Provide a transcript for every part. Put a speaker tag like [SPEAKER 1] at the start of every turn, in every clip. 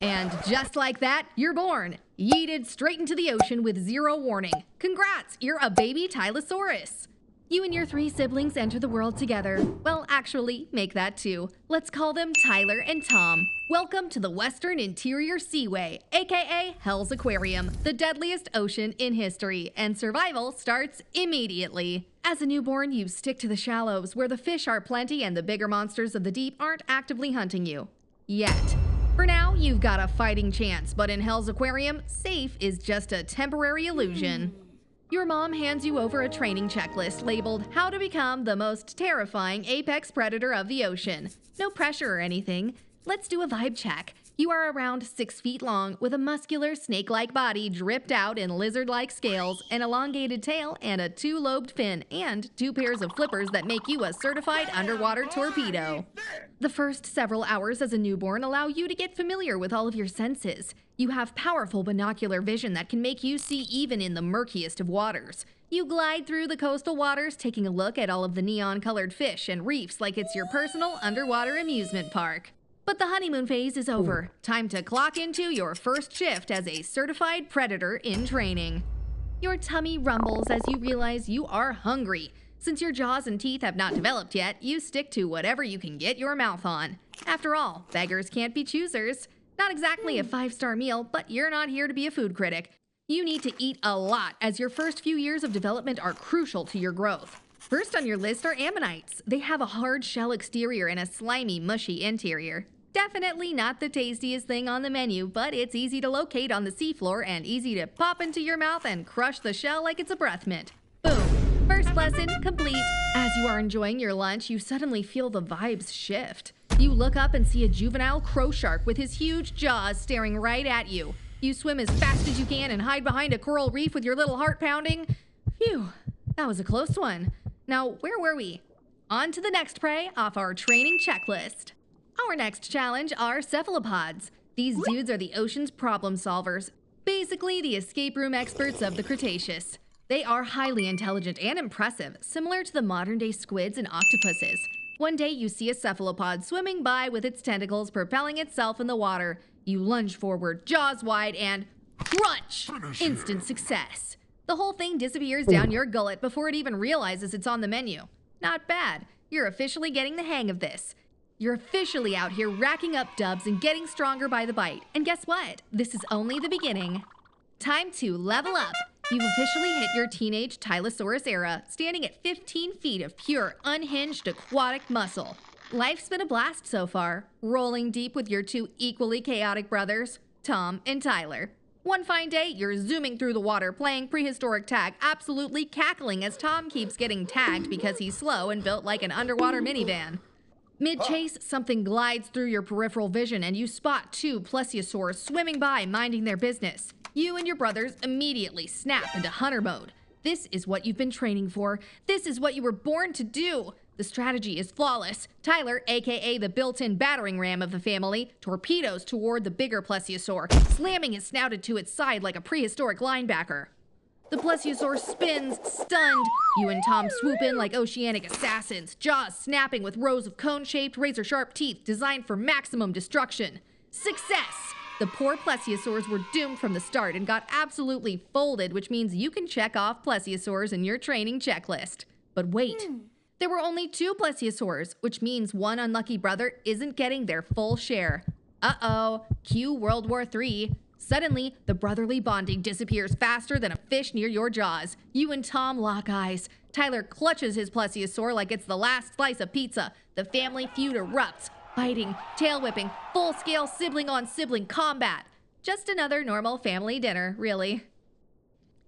[SPEAKER 1] And just like that, you're born. Yeeted straight into the ocean with zero warning. Congrats, you're a baby Tylosaurus. You and your 3 siblings enter the world together. Well, actually, make that 2. Let's call them Tyler and Tom. Welcome to the Western Interior Seaway, aka Hell's Aquarium, the deadliest ocean in history, and survival starts immediately. As a newborn, you stick to the shallows, where the fish are plenty and the bigger monsters of the deep aren't actively hunting you. Yet. For now, you've got a fighting chance, but in Hell's Aquarium, safe is just a temporary illusion. Your mom hands you over a training checklist labeled How to Become the Most Terrifying Apex Predator of the Ocean. No pressure or anything. Let's do a vibe check. You are around 6 feet long with a muscular snake-like body dripped out in lizard-like scales, an elongated tail, and a 2-lobed fin, and 2 pairs of flippers that make you a certified underwater torpedo. The first several hours as a newborn allow you to get familiar with all of your senses. You have powerful binocular vision that can make you see even in the murkiest of waters. You glide through the coastal waters, taking a look at all of the neon-colored fish and reefs like it's your personal underwater amusement park. But the honeymoon phase is over. Time to clock into your first shift as a certified predator in training. Your tummy rumbles as you realize you are hungry. Since your jaws and teeth have not developed yet, you stick to whatever you can get your mouth on. After all, beggars can't be choosers. Not exactly a 5-star meal, but you're not here to be a food critic. You need to eat a lot, as your first few years of development are crucial to your growth. First on your list are ammonites. They have a hard shell exterior and a slimy, mushy interior. Definitely not the tastiest thing on the menu, but it's easy to locate on the seafloor and easy to pop into your mouth and crush the shell like it's a breath mint. Boom! First lesson complete. As you are enjoying your lunch, you suddenly feel the vibes shift. You look up and see a juvenile crow shark with his huge jaws staring right at you. You swim as fast as you can and hide behind a coral reef with your little heart pounding. Phew, that was a close one. Now, where were we? On to the next prey off our training checklist. Our next challenge are cephalopods. These dudes are the ocean's problem solvers, basically the escape room experts of the Cretaceous. They are highly intelligent and impressive, similar to the modern-day squids and octopuses. One day you see a cephalopod swimming by with its tentacles propelling itself in the water. You lunge forward, jaws wide, and crunch! Instant success. The whole thing disappears down your gullet before it even realizes it's on the menu. Not bad. You're officially getting the hang of this. You're officially out here racking up dubs and getting stronger by the bite. And guess what? This is only the beginning. Time to level up. You've officially hit your teenage Tylosaurus era, standing at 15 feet of pure, unhinged aquatic muscle. Life's been a blast so far, rolling deep with your 2 equally chaotic brothers, Tom and Tyler. One fine day, you're zooming through the water playing prehistoric tag, absolutely cackling as Tom keeps getting tagged because he's slow and built like an underwater minivan. Mid-chase, something glides through your peripheral vision and you spot 2 plesiosaurs swimming by, minding their business. You and your brothers immediately snap into hunter mode. This is what you've been training for. This is what you were born to do. The strategy is flawless. Tyler, aka the built-in battering ram of the family, torpedoes toward the bigger plesiosaur, slamming his snout to its side like a prehistoric linebacker. The plesiosaur spins, stunned. You and Tom swoop in like oceanic assassins, jaws snapping with rows of cone-shaped, razor-sharp teeth designed for maximum destruction. Success! The poor plesiosaurs were doomed from the start and got absolutely folded, which means you can check off plesiosaurs in your training checklist. But wait, there were only 2 plesiosaurs, which means one unlucky brother isn't getting their full share. Uh-oh, cue World War III. Suddenly, the brotherly bonding disappears faster than a fish near your jaws. You and Tom lock eyes. Tyler clutches his plesiosaur like it's the last slice of pizza. The family feud erupts. Fighting, tail whipping, full-scale sibling-on-sibling combat. Just another normal family dinner, really.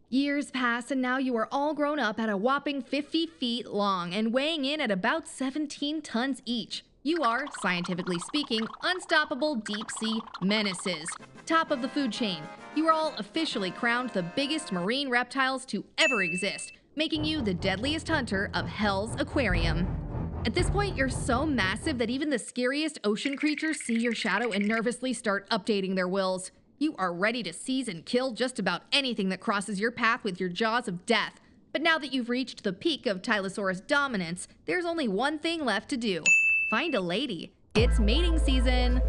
[SPEAKER 1] Years pass and now you are all grown up at a whopping 50 feet long and weighing in at about 17 tons each. You are, scientifically speaking, unstoppable deep-sea menaces. Top of the food chain. You are all officially crowned the biggest marine reptiles to ever exist, making you the deadliest hunter of Hell's Aquarium. At this point, you're so massive that even the scariest ocean creatures see your shadow and nervously start updating their wills. You are ready to seize and kill just about anything that crosses your path with your jaws of death. But now that you've reached the peak of Tylosaurus dominance, there's only one thing left to do. Find a lady. It's mating season.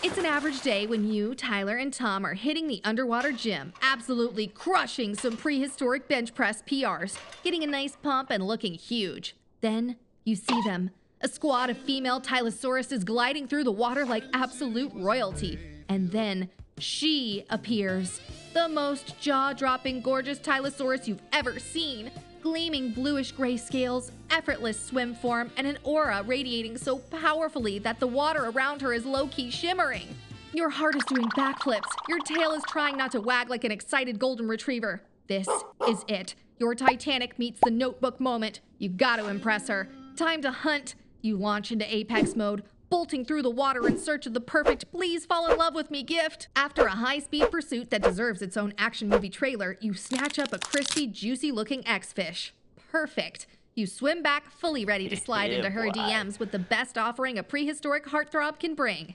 [SPEAKER 1] It's an average day when you, Tyler, and Tom are hitting the underwater gym, absolutely crushing some prehistoric bench press PRs, getting a nice pump and looking huge. Then you see them. A squad of female Tylosauruses gliding through the water like absolute royalty. And then she appears. The most jaw-dropping gorgeous Tylosaurus you've ever seen. Gleaming bluish-gray scales, effortless swim form, and an aura radiating so powerfully that the water around her is low-key shimmering. Your heart is doing backflips. Your tail is trying not to wag like an excited golden retriever. This is it. Your Titanic meets the Notebook moment. You gotta impress her. Time to hunt. You launch into Apex mode, bolting through the water in search of the perfect please fall in love with me gift. After a high-speed pursuit that deserves its own action movie trailer, you snatch up a crispy, juicy-looking X-fish. Perfect. You swim back, fully ready to slide into her DMs with the best offering a prehistoric heartthrob can bring.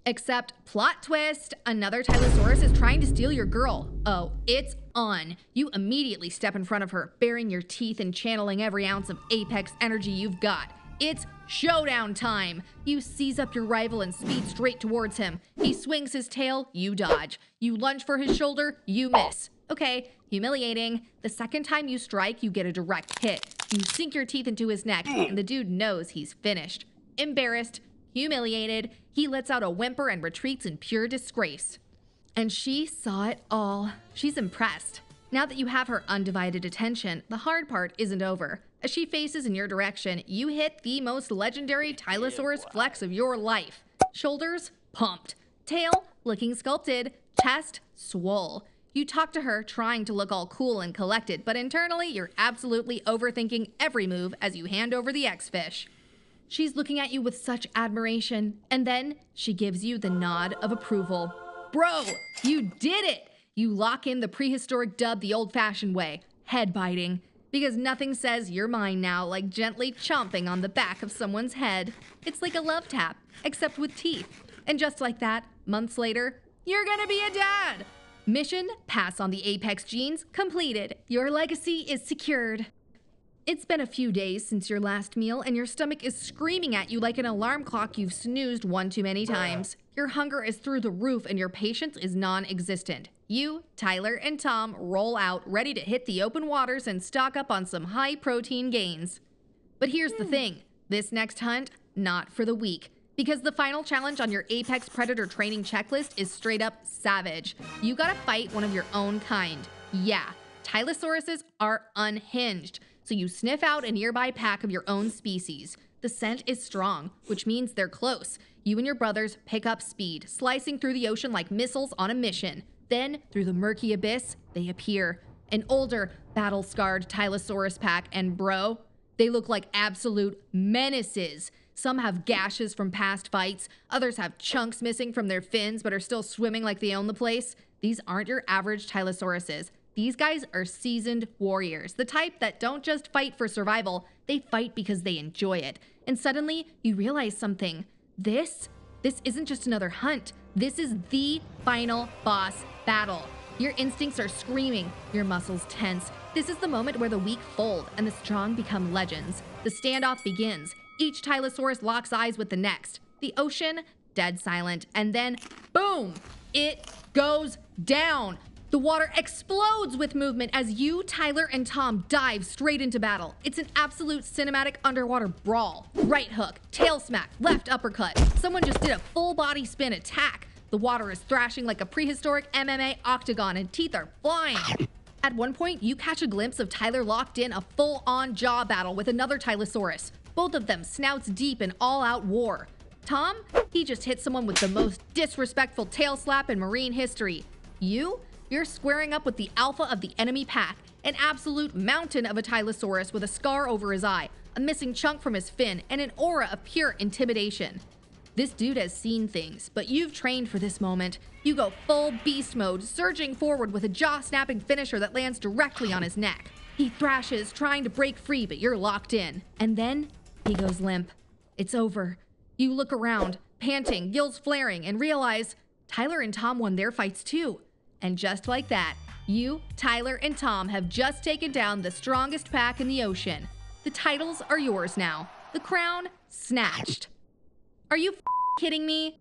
[SPEAKER 1] Except, plot twist, another Tylosaurus is trying to steal your girl. Oh, it's on. You immediately step in front of her, baring your teeth and channeling every ounce of Apex energy you've got. It's showdown time! You seize up your rival and speed straight towards him. He swings his tail, you dodge. You lunge for his shoulder, you miss. Okay, humiliating. The second time you strike, you get a direct hit. You sink your teeth into his neck, and the dude knows he's finished. Embarrassed, humiliated, he lets out a whimper and retreats in pure disgrace. And she saw it all. She's impressed. Now that you have her undivided attention, the hard part isn't over. As she faces in your direction, you hit the most legendary Tylosaurus flex of your life. Shoulders pumped. Tail looking sculpted. Chest swole. You talk to her, trying to look all cool and collected, but internally you're absolutely overthinking every move as you hand over the X-fish. She's looking at you with such admiration, and then she gives you the nod of approval. Bro, you did it! You lock in the prehistoric dub the old-fashioned way, head biting. Because nothing says you're mine now like gently chomping on the back of someone's head. It's like a love tap, except with teeth. And just like that, months later, you're gonna be a dad! Mission, pass on the Apex genes, completed. Your legacy is secured. It's been a few days since your last meal, and your stomach is screaming at you like an alarm clock you've snoozed one too many times. Your hunger is through the roof, and your patience is non-existent. You, Tyler, and Tom roll out, ready to hit the open waters and stock up on some high-protein gains. But here's the thing. This next hunt, not for the weak. Because the final challenge on your Apex Predator training checklist is straight up savage. You gotta fight one of your own kind. Yeah, Tylosauruses are unhinged. So you sniff out a nearby pack of your own species. The scent is strong, which means they're close. You and your brothers pick up speed, slicing through the ocean like missiles on a mission. Then, through the murky abyss, they appear. An older, battle-scarred Tylosaurus pack, and bro, they look like absolute menaces. Some have gashes from past fights, others have chunks missing from their fins but are still swimming like they own the place. These aren't your average Tylosauruses. These guys are seasoned warriors, the type that don't just fight for survival, they fight because they enjoy it. And suddenly, you realize something. This isn't just another hunt. This is the final boss battle. Your instincts are screaming, your muscles tense. This is the moment where the weak fold and the strong become legends. The standoff begins. Each Tylosaurus locks eyes with the next. The ocean, dead silent, and then, boom! It goes down. The water explodes with movement as you, Tyler, and Tom dive straight into battle. It's an absolute cinematic underwater brawl. Right hook, tail smack, left uppercut. Someone just did a full body spin attack. The water is thrashing like a prehistoric MMA octagon and teeth are flying. At one point, you catch a glimpse of Tyler locked in a full-on jaw battle with another Tylosaurus. Both of them snouts deep in all-out war. Tom, he just hit someone with the most disrespectful tail slap in marine history. You're squaring up with the alpha of the enemy pack, an absolute mountain of a Tylosaurus with a scar over his eye, a missing chunk from his fin, and an aura of pure intimidation. This dude has seen things, but you've trained for this moment. You go full beast mode, surging forward with a jaw-snapping finisher that lands directly on his neck. He thrashes, trying to break free, but you're locked in. And then, he goes limp. It's over. You look around, panting, gills flaring, and realize Tyler and Tom won their fights too. And just like that, you, Tyler, and Tom have just taken down the strongest pack in the ocean. The titles are yours now. The crown snatched. Are you kidding me?